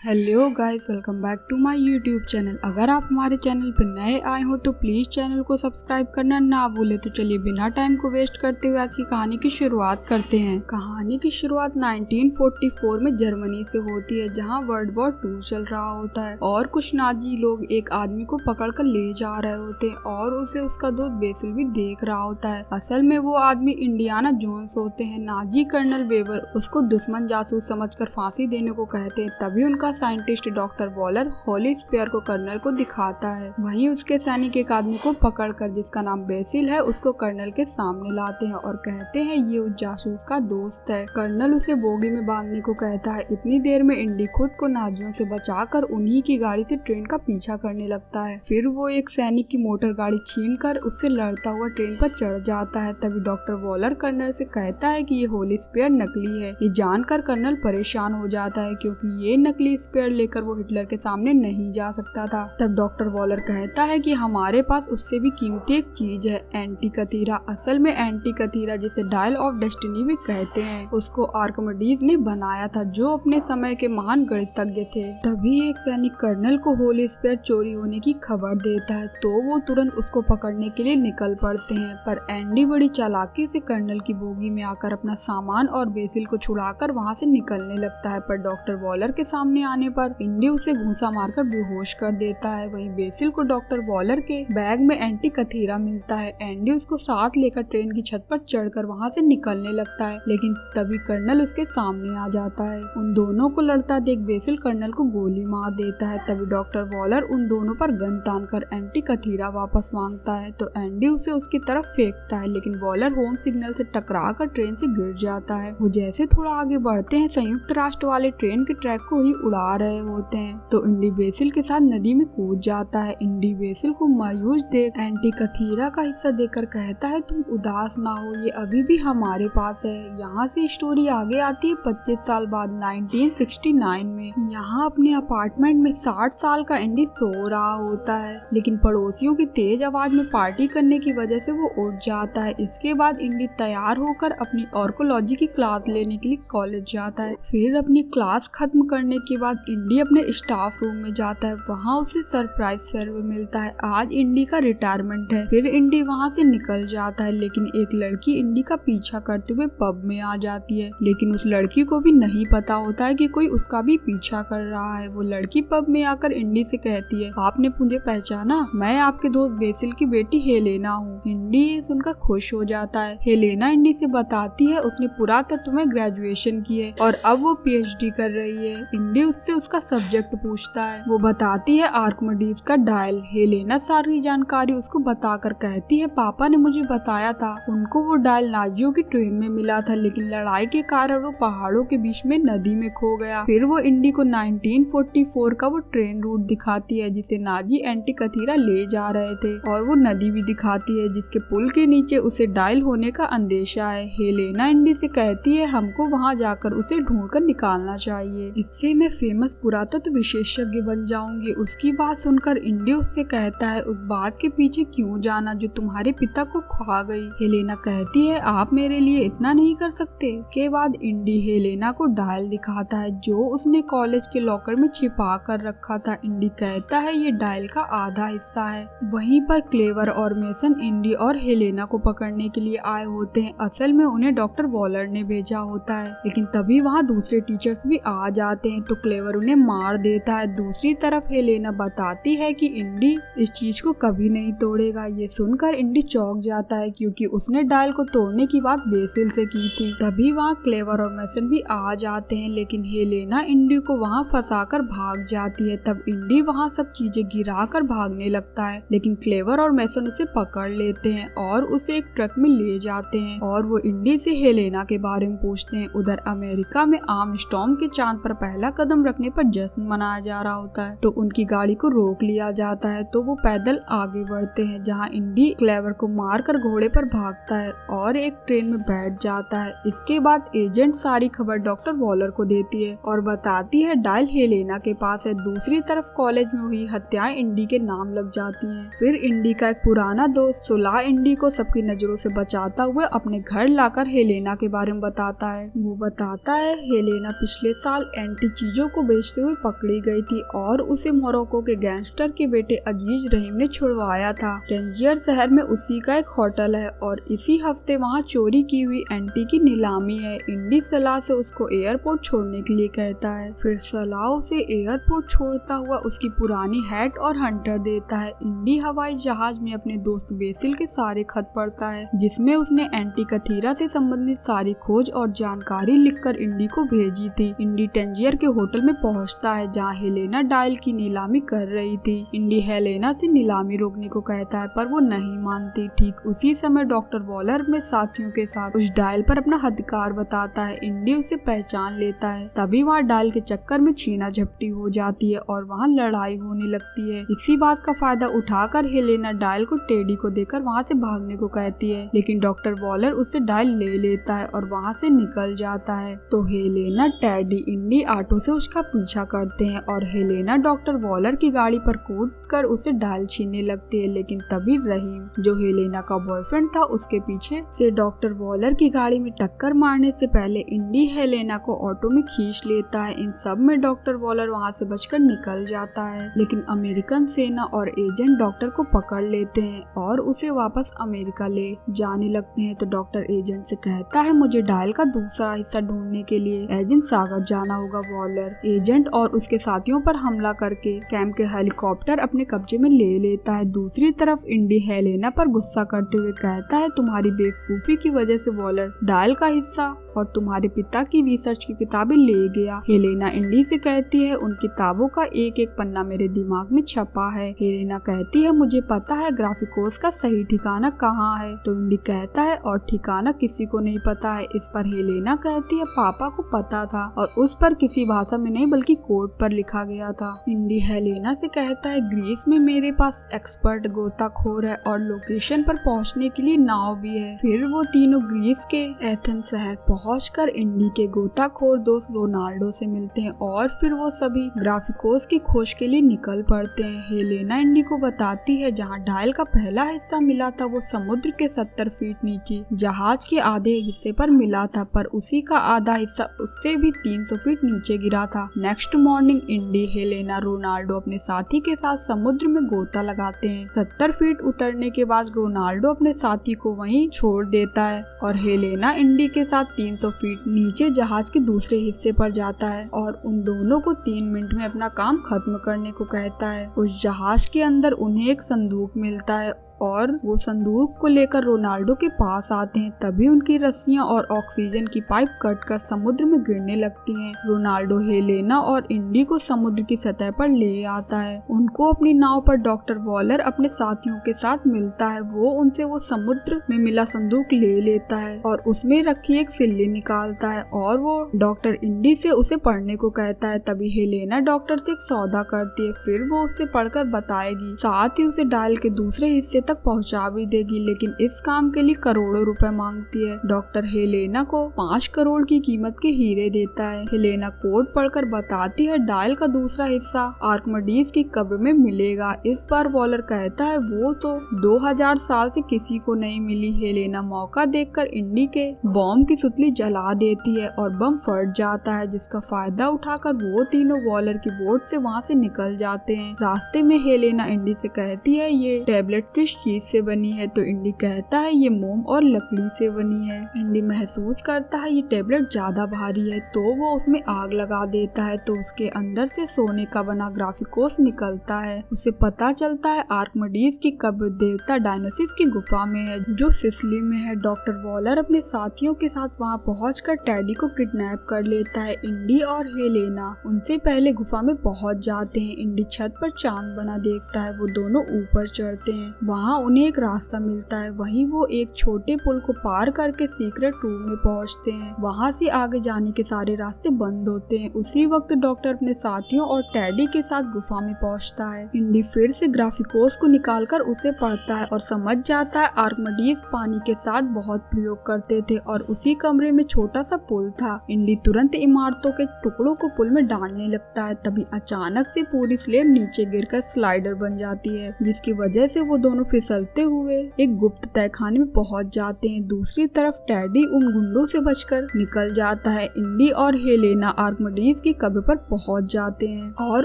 Hello guys, welcome back to my YouTube channel. अगर आप हमारे चैनल पर नए आए हो तो प्लीज चैनल को सब्सक्राइब करना ना भूले। तो चलिए बिना टाइम को वेस्ट करते हुए आज की कहानी की शुरुआत करते हैं। कहानी की शुरुआत 1944 में जर्मनी से होती है, जहां वर्ल्ड वॉर 2 चल रहा होता है और कुछ नाजी लोग एक आदमी को पकड़ कर ले जा रहे होते हैं और उसे उसका दोस्त बेसिल भी देख रहा होता है। असल में वो आदमी इंडियाना जोन्स होते हैं। नाजी कर्नल वेवर उसको दुश्मन जासूस समझकर फांसी देने को कहते हैं। तभी उनका scientist doctor Waller holy spear को कर्नल को दिखाता है। वहीं उसके सैनिक एक आदमी को पकड़कर, जिसका नाम बेसिल है, उसको कर्नल के सामने लाते हैं और कहते हैं ये उस जासूस का दोस्त है। कर्नल उसे बोगी में बांधने को कहता है। इतनी देर में इंडी खुद को नाजियों से बचाकर उन्हीं की गाड़ी से ट्रेन का पीछा करने लगता है। फिर वो एक सैनिक की मोटर गाड़ी छीनकर उससे लड़ता हुआ ट्रेन पर चढ़ जाता है। तभी डॉक्टर वॉलर कर्नल से कहता है कि ये होली स्पेयर नकली है। ये जानकर कर्नल परेशान हो जाता है क्योंकि ये नकली स्पेयर लेकर वो हिटलर के सामने नहीं जा सकता था। तब डॉक्टर वॉलर कहता है कि हमारे पास उससे भी कीमती एक चीज है, एंटी कथीरा। असल में एंटी कथीरा, जिसे डायल ऑफ डेस्टिनी भी कहते हैं, उसको आर्किमिडीज ने बनाया था, जो अपने समय के महान गणितज्ञ थे। तभी एक सैनिक कर्नल को होली स्पेयर चोरी होने की खबर देता है, तो वो तुरंत उसको पकड़ने के लिए निकल पड़ते हैं। पर एंडी बड़ी चालाकी से कर्नल की बोगी में आकर अपना सामान और बेसिल को छुड़ाकर वहाँ से निकलने लगता है। पर डॉक्टर वॉलर के सामने आने पर इंडी उसे घूंसा मारकर बेहोश कर देता है। वहीं बेसिल को डॉक्टर वॉलर के बैग में एंटी कथीरा मिलता है। एंडी उसको साथ लेकर ट्रेन की छत पर चढ़कर वहां से निकलने लगता है, लेकिन तभी कर्नल उसके सामने आ जाता है। उन दोनों को लड़ता देख बेसिल कर्नल को गोली मार देता है। तभी डॉक्टर वॉलर उन दोनों पर गन तानकर एंटी कथीरा वापस मांगता है, तो एंडी उसे उसकी तरफ फेंकता है, लेकिन वॉलर होम सिग्नल से टकरा कर ट्रेन से गिर जाता है। वो जैसे थोड़ा आगे बढ़ते हैं, संयुक्त राष्ट्र वाले ट्रेन के ट्रैक को ही उड़ा रहे होते हैं, तो इंडी बेसिल के साथ नदी में कूद जाता है। इंडी बेसिल को मायूस देख एंटी कथीरा का हिस्सा देकर कहता है, तुम उदास ना हो, ये अभी भी हमारे पास है। यहाँ से स्टोरी आगे आती है 25 साल बाद 1969 में। यहाँ अपने अपार्टमेंट में 60 साल का इंडी सो रहा होता है, लेकिन पड़ोसियों की तेज आवाज में पार्टी करने की वजह से वो उठ जाता है। इसके बाद इंडी तैयार होकर अपनी ऑर्कोलॉजी की क्लास लेने के लिए कॉलेज जाता है। फिर अपनी क्लास खत्म करने के बाद इंडी अपने स्टाफ रूम में जाता है। वहाँ उसे सरप्राइज फेयरवेल मिलता है। आज इंडी का रिटायरमेंट है। फिर इंडी वहाँ से निकल जाता है, लेकिन एक लड़की इंडी का पीछा करते हुए पब में आ जाती है, लेकिन उस लड़की को भी नहीं पता होता है कि कोई उसका भी पीछा कर रहा है। वो लड़की पब में आकर इंडी से कहती है, आपने मुझे पहचाना, मैं आपके दोस्त बेसिल की बेटी हेलेना हूँ। इंडी ये सुनकर खुश हो जाता है। हेलेना इंडी से बताती है उसने पुरातत्व में ग्रेजुएशन की है और अब वो PhD कर रही है। इंडी उससे उसका सब्जेक्ट पूछता है। वो बताती है आर्किमिडीज का डायल। हेलेना सारी जानकारी उसको बताकर कहती है, पापा ने मुझे बताया था, उनको वो डायल नाजियों की ट्रेन में मिला था, लेकिन लड़ाई के कारण वो पहाड़ों के बीच में नदी में खो गया। फिर वो इंडी को 1944 का वो ट्रेन रूट दिखाती है जिसे नाजी एंटी कथीरा ले जा रहे थे, और वो नदी भी दिखाती है जिसके पुल के नीचे उसे डायल होने का अंदेशा है। हेलेना इंडी से कहती है, हमको वहाँ जाकर उसे ढूंढकर निकालना चाहिए, इससे मैं फेमस पुरातत्व विशेषज्ञ बन जाऊंगी। उसकी बात सुनकर इंडी उससे कहता है, उस बात के पीछे क्यों जाना जो तुम्हारे पिता को खा गई। हेलेना कहती है, आप मेरे लिए इतना नहीं कर सकते। के बाद इंडी हेलेना को डायल दिखाता है जो उसने कॉलेज के लॉकर में छिपा कर रखा था। इंडी कहता है ये डायल का आधा हिस्सा है। वहीं पर क्लेवर और मेसन इंडी और हेलेना को पकड़ने के लिए आए होते हैं। असल में उन्हें डॉक्टर वॉलर ने भेजा होता है, लेकिन तभी वहाँ दूसरे टीचर्स भी आ जाते हैं, तो क्लेवर उन्हें मार देता है। दूसरी तरफ हेलेना बताती है कि इंडी इस चीज को कभी नहीं तोड़ेगा। ये सुनकर इंडी चौंक जाता है क्योंकि उसने डायल को तोड़ने की बात बेसिल से की थी। तभी वहाँ क्लेवर और मेसन भी आ जाते हैं, लेकिन हेलेना इंडी को वहाँ फंसाकर भाग जाती है। तब इंडी वहाँ सब चीजें गिराकर भागने लगता है, लेकिन क्लेवर और मेसन उसे पकड़ लेते हैं और उसे एक ट्रक में ले जाते हैं और वो इंडी से हेलेना के बारे में पूछते हैं। उधर अमेरिका में आर्मस्ट्रॉन्ग के चांद पर पहला कदम रखने पर जश्न मनाया जा रहा होता है, तो उनकी गाड़ी को रोक लिया जाता है, तो वो पैदल आगे बढ़ते हैं, जहाँ इंडी क्लेवर को मारकर घोड़े पर भागता है और एक ट्रेन में बैठ जाता है। इसके बाद एजेंट सारी खबर डॉक्टर वॉलर को देती है और बताती है डायल हेलेना के पास है। दूसरी तरफ कॉलेज में हुई हत्याएं इंडी के नाम लग जाती हैं। फिर इंडी का एक पुराना दोस्त सुलाह इंडी को सबकी नजरों से बचाता हुए अपने घर लाकर हेलेना के बारे में बताता है। वो बताता है हेलेना पिछले साल एंटी चीजों को बेचते हुए पकड़ी गई थी और उसे मोरक्को के गैंगस्टर के बेटे अजीज रहीम ने छुड़वाया था। टैंजियर शहर में उसी का एक होटल है और इसी हफ्ते वहाँ चोरी की हुई एंटी की नीलामी है। इंडी सलाह से उसको एयरपोर्ट छोड़ने के लिए कहता है। फिर सलाह उसे एयरपोर्ट छोड़ता हुआ उसकी पुरानी हैट और हंटर देता है। इंडी हवाई जहाज में अपने दोस्त बेसिल के सारे खत पढ़ता है जिसमें उसने एंटी कथीरा से संबंधित सारी खोज और जानकारी लिखकर इंडी को भेजी थी। इंडी टैंजियर के होटल में पहुंचता है जहां हेलेना डायल की नीलामी कर रही थी। इंडी हेलेना से नीलामी रोकने को कहता है पर वो नहीं मानती। ठीक उसी समय डॉक्टर वॉलर अपने साथियों के साथ उस डायल पर अपना अधिकार बताता है। इंडी उसे पहचान लेता है। तभी वहाँ डायल के चक्कर में छीना झपटी हो जाती है और वहाँ लड़ाई होने लगती है। इसी बात का फायदा उठाकर हेलेना डायल को टेडी को देकर वहाँ से भागने को कहती है, लेकिन डॉक्टर वॉलर उससे डायल ले लेता है और वहाँ से निकल जाता है। तो हेलेना, टेडी, इंडी ऑटो से उसका पीछा करते हैं और हेलेना डॉक्टर वॉलर की गाड़ी पर कूदकर उसे डायल छीनने लगती है। लेकिन तभी रहीम, जो हेलेना का बॉयफ्रेंड था, उसके पीछे से डॉक्टर वॉलर की गाड़ी में टक्कर मारने से पहले इंडी हेलेना को ऑटो में खींच लेता है। इन सब में डॉक्टर वॉलर वहाँ से बचकर निकल जाता है, लेकिन अमेरिकन सेना और एजेंट डॉक्टर को पकड़ लेते हैं और उसे वापस अमेरिका ले जाने लगते हैं। तो डॉक्टर एजेंट से कहता है मुझे डायल का दूसरा हिस्सा ढूंढने के लिए एजेंट सागर जाना होगा। वॉलर एजेंट और उसके साथियों पर हमला करके कैंप के हेलीकॉप्टर अपने कब्जे में ले लेता है। दूसरी तरफ इंडी हेलेना पर गुस्सा करते हुए कहता है तुम्हारी बेवकूफी की वजह से वॉलर डायल का हिस्सा और तुम्हारे पिता की रिसर्च की किताबें ले गया। हेलेना इंडी से कहती है उन किताबों का एक एक पन्ना मेरे दिमाग में छपा है। हेलेना कहती है मुझे पता है ग्राफिकोस का सही ठिकाना कहाँ है। तो इंडी कहता है और ठिकाना किसी को नहीं पता है। इस पर हेलेना कहती है पापा को पता था और उस पर किसी भाषा में नहीं बल्कि कोड पर लिखा गया था। इंडी हेलेना से कहता है ग्रीस में मेरे पास एक्सपर्ट गोताखोर है और लोकेशन पर पहुँचने के लिए नाव भी है। फिर वो तीनों ग्रीस के एथेंस शहर पहुंचकर इंडी के गोताखोर दोस्त रोनाल्डो से मिलते हैं और फिर वो सभी ग्राफिकोस की खोज के लिए निकल पड़ते हैं। हेलेना इंडी को बताती है जहां डायल का पहला हिस्सा मिला था वो समुद्र के 70 फीट नीचे जहाज के आधे हिस्से पर मिला था, पर उसी का आधा हिस्सा उससे भी 300 फीट नीचे गिरा था। नेक्स्ट मॉर्निंग इंडी, हेलेना, रोनाल्डो अपने साथी के साथ समुद्र में गोता लगाते हैं। 70 फीट उतरने के बाद रोनाल्डो अपने साथी को वहीं छोड़ देता है और हेलेना इंडी के साथ 300 फीट नीचे जहाज के दूसरे हिस्से पर जाता है और उन दोनों को 3 मिनट में अपना काम खत्म करने को कहता है। उस जहाज के अंदर उन्हें एक संदूक मिलता है और वो संदूक को लेकर रोनाल्डो के पास आते हैं। तभी उनकी रस्सियां और ऑक्सीजन की पाइप कटकर समुद्र में गिरने लगती हैं। रोनाल्डो हेलेना और इंडी को समुद्र की सतह पर ले आता है। उनको अपनी नाव पर डॉक्टर वॉलर अपने साथियों के साथ मिलता है। वो उनसे वो समुद्र में मिला संदूक ले लेता है और उसमें रखी एक सिल्ली निकालता है और वो डॉक्टर इंडी से उसे पढ़ने को कहता है। तभी हेलेना डॉक्टर से एक सौदा करती है, फिर वो उसे पढ़कर बताएगी, साथ ही उसे डायल के दूसरे हिस्से तक पहुंचा भी देगी, लेकिन इस काम के लिए करोड़ों रुपए मांगती है। डॉक्टर हेलेना को 5 करोड़ की कीमत के हीरे देता है। हेलेना कोड पढ़कर बताती है डायल का दूसरा हिस्सा आर्कमिडीज की कब्र में मिलेगा। इस बार वॉलर कहता है वो तो 2000 साल से किसी को नहीं मिली। हेलेना मौका देखकर इंडी के बॉम्ब की सुतली जला देती है और बम फट जाता है, जिसका फायदा उठाकर वो तीनों वॉलर की बोट से वहाँ से निकल जाते हैं। रास्ते में हेलेना इंडी से कहती है ये टेबलेट किस चीज से बनी है। तो इंडी कहता है ये मोम और लकड़ी से बनी है। इंडी महसूस करता है ये टेबलेट ज्यादा भारी है तो वो उसमें आग लगा देता है। तो उसके अंदर से सोने का बना ग्राफिकोस निकलता है। उसे पता चलता है आर्कमिडीज की कब्र देवता डायनोसिस की गुफा में है जो सिसिली में है। डॉक्टर वॉलर अपने साथियों के साथ वहाँ पहुंचकर टेडी को किडनैप कर लेता है। इंडी और हेलेना उनसे पहले गुफा में पहुंच जाते हैं। इंडी छत पर चांद बना देखता है। वो दोनों ऊपर चढ़ते हैं। वहाँ उन्हें एक रास्ता मिलता है। वहीं वो एक छोटे पुल को पार करके सीक्रेट रूम में पहुंचते हैं। वहां से आगे जाने के सारे रास्ते बंद होते हैं। उसी वक्त डॉक्टर अपने साथियों और टेडी के साथ गुफा में पहुंचता है। इंडी फिर से ग्राफिकोस को निकालकर उसे पढ़ता है और समझ जाता है आर्कमिडीज पानी के साथ बहुत प्रयोग करते थे और उसी कमरे में छोटा सा पुल था। इंडी तुरंत इमारतों के टुकड़ों को पुल में डालने लगता है। तभी अचानक से पूरी स्लेब नीचे गिरकर स्लाइडर बन जाती है, जिसकी वजह से वो दोनों फिसलते हुए एक गुप्त तहखाने में पहुंच जाते हैं। दूसरी तरफ टेडी उन गुंडों से बचकर निकल जाता है। इंडी और हेलेना आर्किमिडीज की कब्र पर पहुंच जाते हैं और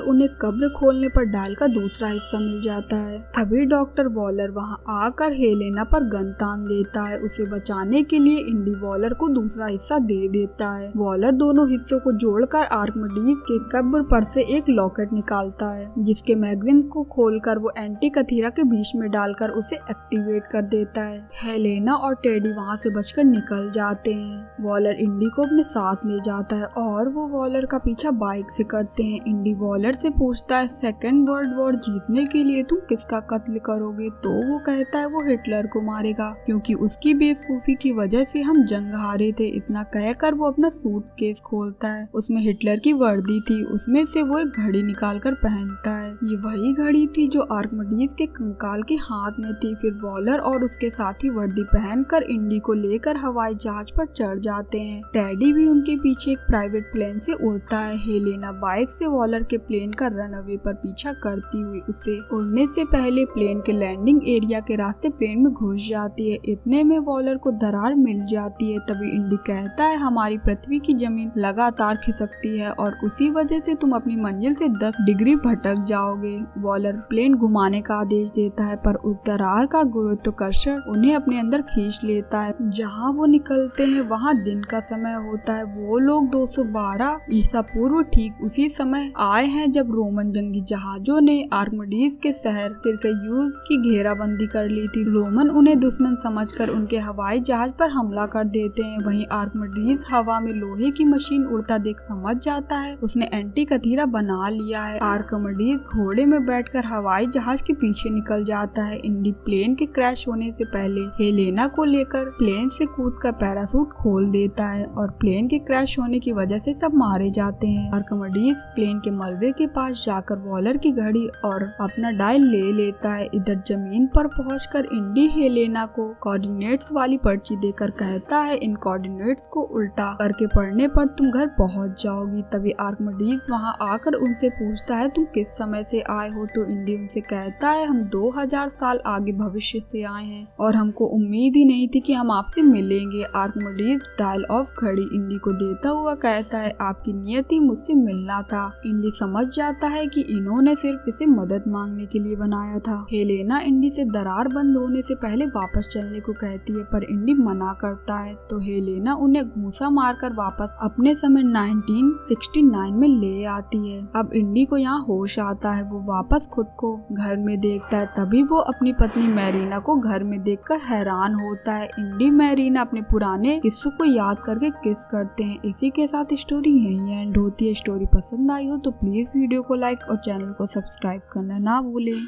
उन्हें कब्र खोलने पर डायल का दूसरा हिस्सा मिल जाता है। तभी डॉक्टर वॉलर वहां आकर हेलेना पर गन तान देता है। उसे बचाने के लिए इंडी वॉलर को दूसरा हिस्सा दे देता है। वॉलर दोनों हिस्सों को जोड़कर आर्किमिडीज के कब्र पर से एक लॉकेट निकालता है, जिसके मैगजीन को खोलकर वो एंटीकथीरा के बीच में डालकर उसे एक्टिवेट कर देता है। हेलेना और टेडी वहां से बचकर निकल जाते हैं। वॉलर इंडी को अपने साथ ले जाता है और वो वॉलर का पीछा बाइक से करते हैं। इंडी वॉलर से पूछता है सेकेंड वर्ल्ड वॉर जीतने के लिए तुम किसका कत्ल करोगे? तो वो कहता है वो हिटलर को मारेगा, क्योंकि उसकी बेवकूफी की वजह से हम जंग हारे थे। इतना कहकर वो अपना सूटकेस खोलता है। उसमें हिटलर की वर्दी थी। उसमें से वो एक घड़ी निकाल कर पहनता है। ये वही घड़ी थी जो आर्किमिडीज के कंकाल के हाथ में थी। फिर वॉलर और उसके साथी वर्दी पहनकर इंडी को लेकर हवाई जहाज पर चढ़ जाते हैं। टेडी भी उनके पीछे एक प्राइवेट प्लेन से उड़ता है। हेलेना बाइक से वॉलर के प्लेन का रनअवे पर पीछा करती हुई उसे उड़ने से पहले प्लेन के लैंडिंग एरिया के रास्ते प्लेन में घुस जाती है। इतने में वॉलर को दरार मिल जाती है। तभी इंडी कहता है हमारी पृथ्वी की जमीन लगातार खिसकती है और उसी वजह से तुम अपनी मंजिल से 10 डिग्री भटक जाओगे। वॉलर प्लेन घुमाने का आदेश देता है, पर उस दरार का गुरुत्वाकर्षण उन्हें अपने अंदर खींच लेता है। जहाँ वो निकलते हैं वहाँ दिन का समय होता है। वो लोग 212 ईसा पूर्व ठीक उसी समय आए हैं जब रोमन जंगी जहाजों ने आर्किमिडीज के शहर सिरकयूज की घेराबंदी कर ली थी। रोमन उन्हें दुश्मन समझकर उनके हवाई जहाज पर हमला कर देते हैं। वहीं आर्किमिडीज हवा में लोहे की मशीन उड़ता देख समझ जाता है उसने एंटीकथीरा बना लिया है। आर्किमिडीज घोड़े में बैठकर हवाई जहाज के पीछे निकल जाता है। इंडी प्लेन के क्रैश होने से पहले हेलेना को लेकर प्लेन से कूदकर पैराशूट खोल देता है और प्लेन के क्रैश होने की वजह से सब मारे जाते हैं। आर्किमिडीज प्लेन के मलबे के पास जाकर वॉलर की घड़ी और अपना डायल ले लेता है। इधर जमीन पर पहुंचकर इंडी हेलेना को कोऑर्डिनेट्स वाली पर्ची देकर कहता है इन कोऑर्डिनेट्स को उल्टा करके पढ़ने पर तुम घर पहुंच जाओगी। तभी आर्किमिडीज वहां आकर उनसे पूछता है तुम किस समय से आए हो? तो इंडी उनसे कहता है हम 2000 साल आगे भविष्य से आए हैं और हमको उम्मीद ही नहीं थी कि हम आपसे मिलेंगे। आर्किमिडीज डायल ऑफ घड़ी इंडी को देता हुआ कहता है आपकी नियति मुझसे मिलना था। इंडी समझ जाता है कि इन्होंने सिर्फ इसे मदद मांगने के लिए बनाया था। हेलेना इंडी से दरार बंद होने से पहले वापस चलने को कहती है, पर इंडी मना करता है। तो हेलेना उन्हें घूंसा मारकर वापस अपने समय 1969 में ले आती है। अब इंडी को यहाँ होश आता है। वो वापस खुद को घर में देखता है। तभी वो अपनी पत्नी मैरीना को घर में देखकर हैरान होता है। इंडी मैरीना अपने पुराने किस्सों को याद करके किस करते हैं। इसी के साथ स्टोरी यहीं एंड होती है। स्टोरी पसंद आई हो तो प्लीज वीडियो को लाइक और चैनल को सब्सक्राइब करना ना भूलें।